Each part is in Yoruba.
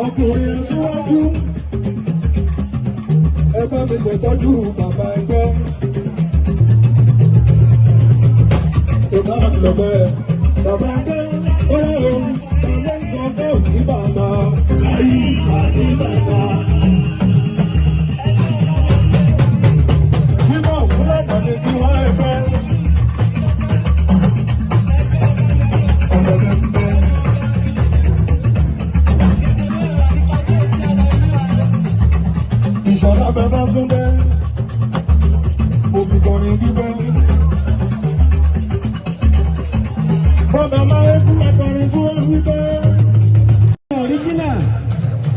Ọkùnrin síwájú ẹ bá mi ṣètọ́jú bàbá ẹgbẹ́ tó bá mi lọ bẹ́ẹ̀ bàbá ẹgbẹ́ ó yẹ o bàbá ń sọ fún òkú bàbá ayé àti bàbá. Nínú òwúrọ̀ pàdé tí wọ́n ẹ fẹ́. Ìṣọ̀lá bẹ̀rẹ̀ tún bẹ́, òbíkọrin bíbẹ́. Bọ́dà máa ń fún ẹ̀kọrin fún wípé. Ọ̀ríjínà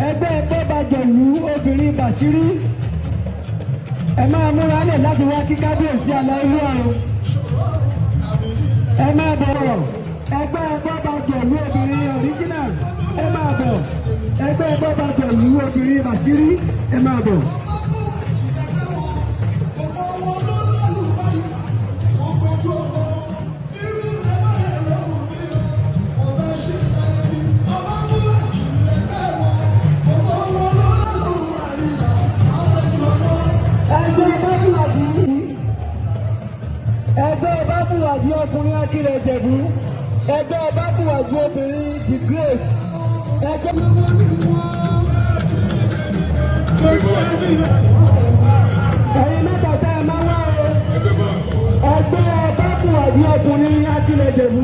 ẹgbẹ́ Bọ́bajẹ̀lú obìnrin Bàṣírí. Ẹ máa múra lẹ̀ láti wá kí kábíyèsí aláìlú ọ̀run. Ẹ máa bọ̀rọ̀ ẹgbẹ́ Bọ́bajẹ̀lú obìnrin ọ̀ríjínà. Ẹ máa bọ̀ ẹgbẹ́ Bọ́bajẹ̀lú obìnrin Bàṣírí. Ẹ máa bọ̀. Ẹgbẹ́ Ọbábùwàjí ọkùnrin Akílẹ̀ Ìjẹ̀bú, ẹgbẹ́ Ọbábùwàjí obìnrin The Great, ẹgbẹ́. Ẹ̀yin mẹ́ta tẹ́ ẹ máa wá o. Ẹgbẹ́ Ọbábùwàjí ọkùnrin Akílẹ̀ Ìjẹ̀bú,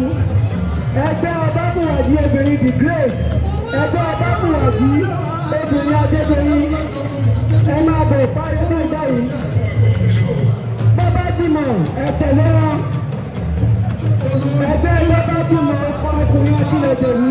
ẹgbẹ́ Ọbábùwàjí obìnrin The Great, ẹgbẹ́ Ọbábùwàjí obìnrin Adébẹ̀yìn. Ẹ máa bọ̀ parí sí ìgbà yìí. Ẹ̀tẹ̀lé wọn ẹgbẹ́ lọ́dọ̀ tí mo kọ́ ọkùnrin Akílẹ̀ Ìjẹ̀bú.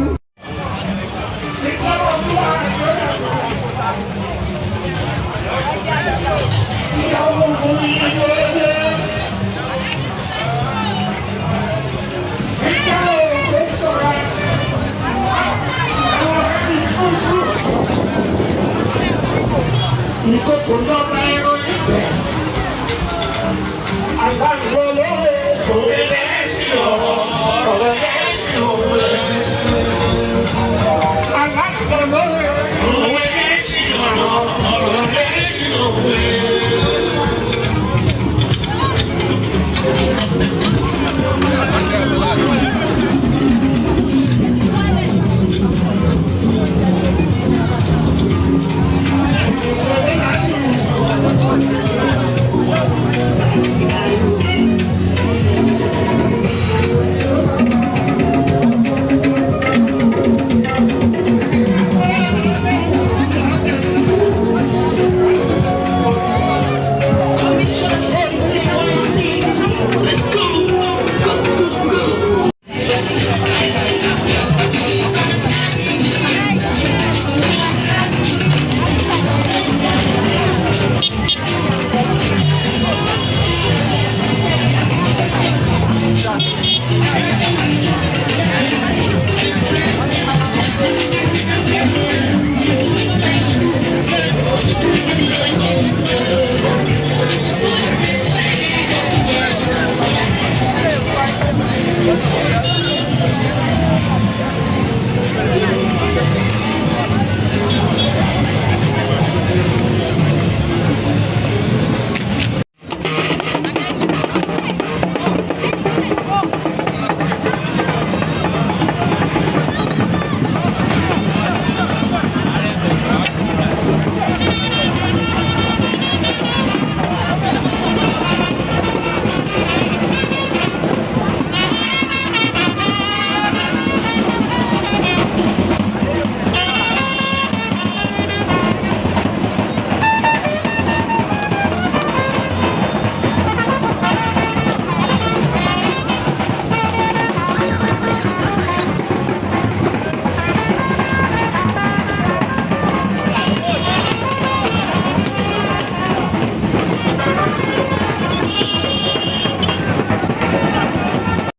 Ìkókò lọ́ba ẹ̀rọ.